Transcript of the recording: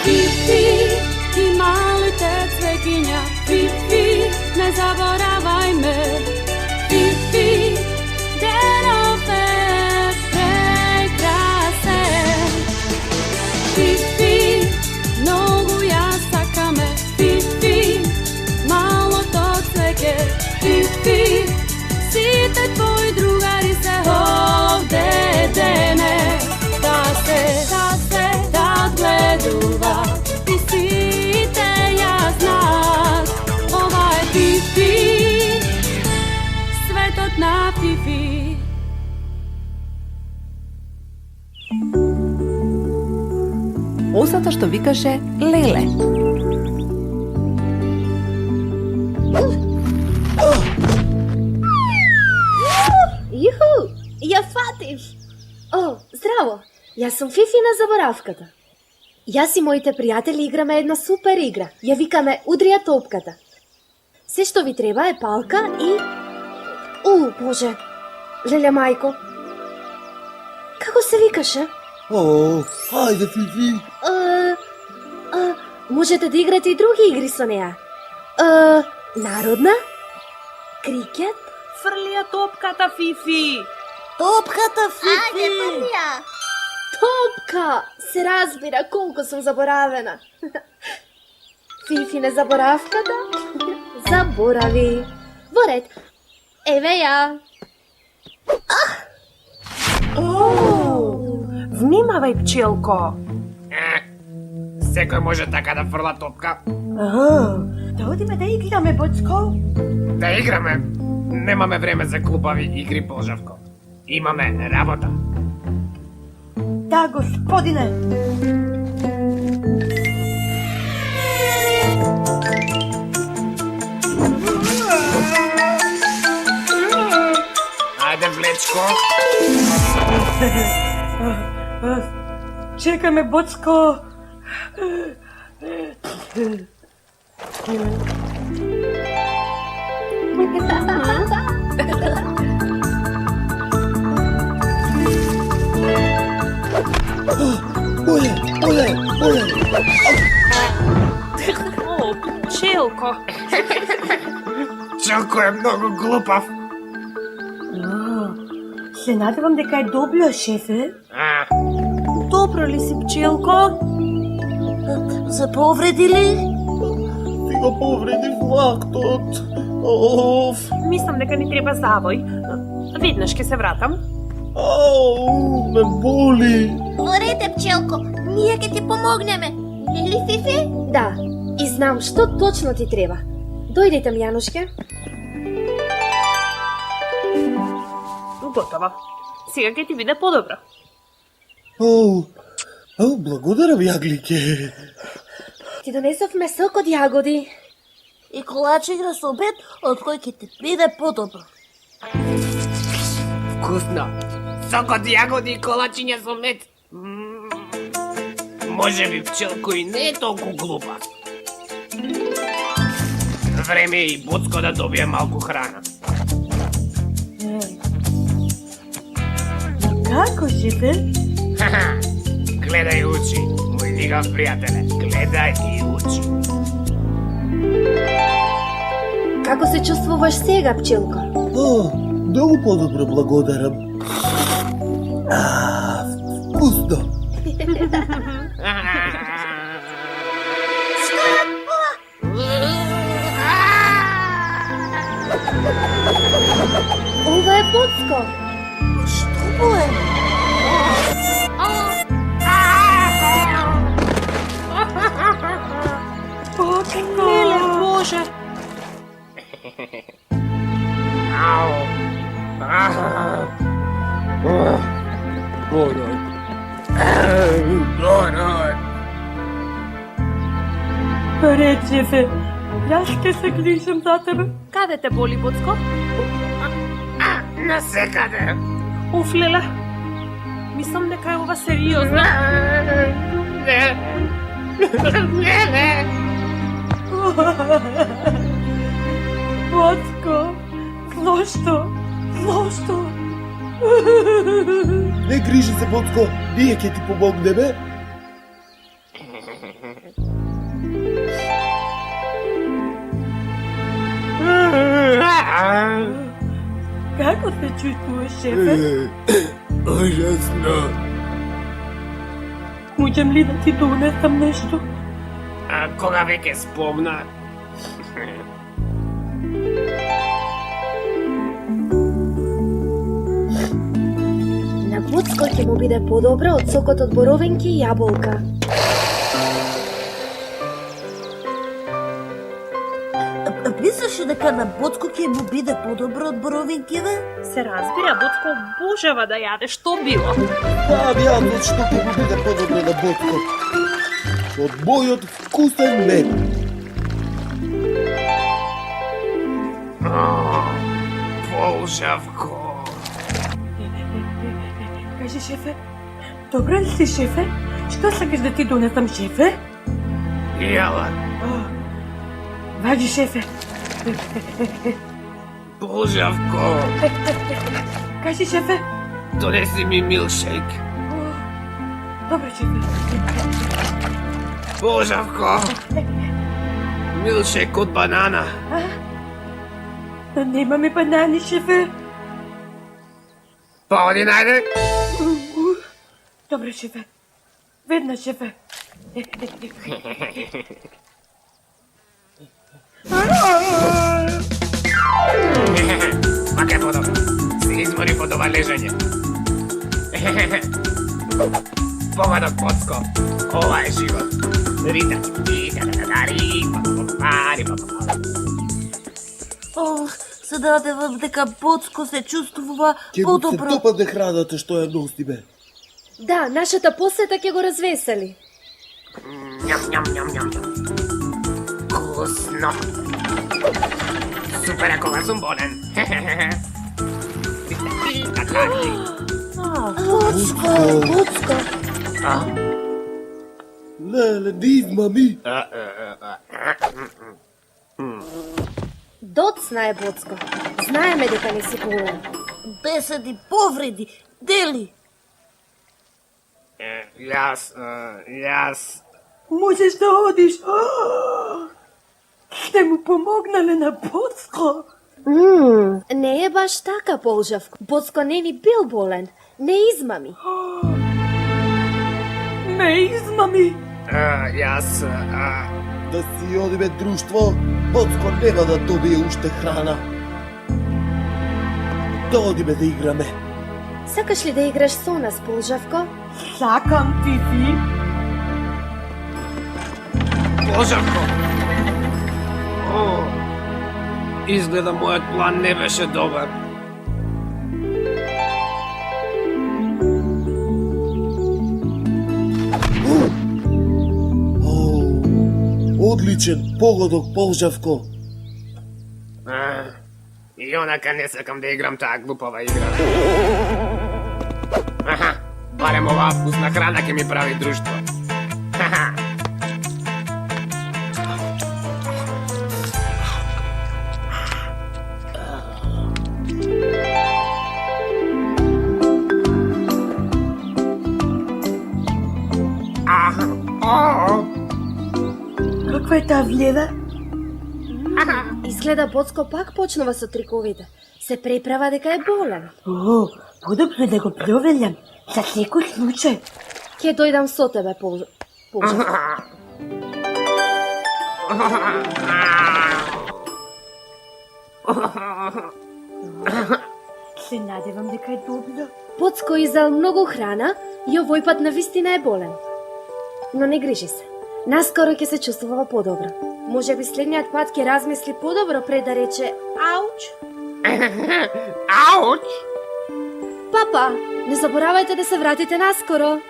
Фифи и малите цвекиња, Фифи, не заборавај ме. Фифи, денов е прекрасен. Фифи, многу ја сакаме. Фифи, малото цвеќе. Фифи, сите твои другари се овде денес. Да гледува и сите ја знаат. Ова е Фифи, светот на Фифи. Осата што викаше леле. Јуху, ја фатив! О, здраво! Јас сум Фифи на заборавката. Јас и моите пријатели играме една супер игра. Ја викаме Удри ја топката. Се што ви треба е палка и... Боже! Леле мајко! Како се викаше? Хајде, Фифи! Можете да играте и други игри со неа. Народна? Крикет? Фрли ја топката, Фифи! Топката, Фифи! Ајде, фрлија! Топка! Се разбира колку сум заборавена. Фифи не заборавката? Заборави. Во ред. Еве ја. Внимавај, пчелко! Секој може така да фрла топка. Да одиме да играме, Боцко? Да играме. Немаме време за клубави игри, Божавко. Имаме работа. Да, господине. Ајде, влечко. Чекај ме, Боцко. Оле! О, пчелко. Челко е многу глупав. Се надевам дека е добро, шефе. Добро ли си, пчелко? Се повреди ли? Ти го повредив лактот. Мислам дека ни треба завој. Веднаш ќе се вратам. Ме боли. Во ред е, пчелко, ние ќе ти помогнеме. Нели, Фифи? Да, и знам што точно ти треба. Дојдете ми, Јанушке. Готово. Сега ќе ти биде подобро. Благодарам, јаглиќе. Ти донесовме сок од јагоди. И колачи со обед, од кој ќе ти биде подобро. Вкусно. Сок од јагоди и колачиња со мед. Може би пчелко и не е толку глупа. Време е и Боцко да добие малку храна. Како, шефе? Гледај и учи, мој дигав пријателе. Гледај и учи. Како се чувствуваш сега, пчелко? Многу подобро, благодарам. Вкусно. Ова е Боцко. Што му е? Леле, Боже! Ред, шефе. Јас ќе се грижам за тебе. Каде те боли, Боцко? Насекаде. Уф, леле. Мислам дека е ова сериозно. Не. Боцко, зошто? Не грижи се, Боцко, ние ќе ти помогнеме. Како се чувствуваш, шефе? Ужасно. Можам ли да ти донесам нешто? Кога веќе спомна? На Боцко ќе му биде подобро од сокот од боровинки и јаболка. Мислеше дека на Боцко ќе му биде подобро од боровинкиве? Се разбира, Боцко обожава да јаде, што било? Да, јадот што ќе му биде подобро на Боцко. Од мојот вкусен мед. Полжавко. Кажи, шефе, добро ли си, шефе? Што сакаш да ти донесам, шефе? Јала. Вади, шефе. Полжавко. Кажи, шефе. Донеси ми милшейк. Добро, шефе. Полжавко. Милшейк од банана. Да немаме банани, шефе. Па оди најде. Добро, шефе. Веднаш, шефе. Пак е подобро. Се измори под ова лежање. Помадок, Боцко. Ова е живот. Рита, Се надевам дека Боцко се чувствува Ќе му се подобро. допадне храната што ја носиме. Да, нашата посета ќе го развесели. Ням, ням, ням, ням, ням. Вкусно. Супер, ако вас сум болен. Боцко, Боцко. Леле, не измами. Доцна е, Боцко. Знаеме дека не си болен. Беседи, повреди, дели. Јас... Можеш да одиш. Ще му помогнале на Боцко. Не е баш така, Полжавко. Боцко не ни бил болен. Не измами. Не измами. Јас... Да си одиме друштво, Боцко нема да добие уште храна. Да одиме да играме. Сакаш ли да играш со нас, Полжавко? Сакам, Фифи. Полжавко! О, изгледа мојот план не беше добар. Одличен погодок, Полжавко. И онака не сакам да играм таа глупава игра. Барем оваа вкусна храна ќе ми прави друштво. Каква е таа влева? Изгледа Боцко пак почнува со триковите. Се преправа дека е болен. Подобро да го провелям. За секој случај. Ќе дојдам со тебе, Полжавко. Се надевам дека е добро. Боцко изел многу храна и овој пат навистина е болен. Но не грижи се. Наскоро ќе се чувствува подобро. Може би следниот пат ќе размисли подобро пред да рече ауч. Ауч! Папа, не заборавајте да се вратите наскоро.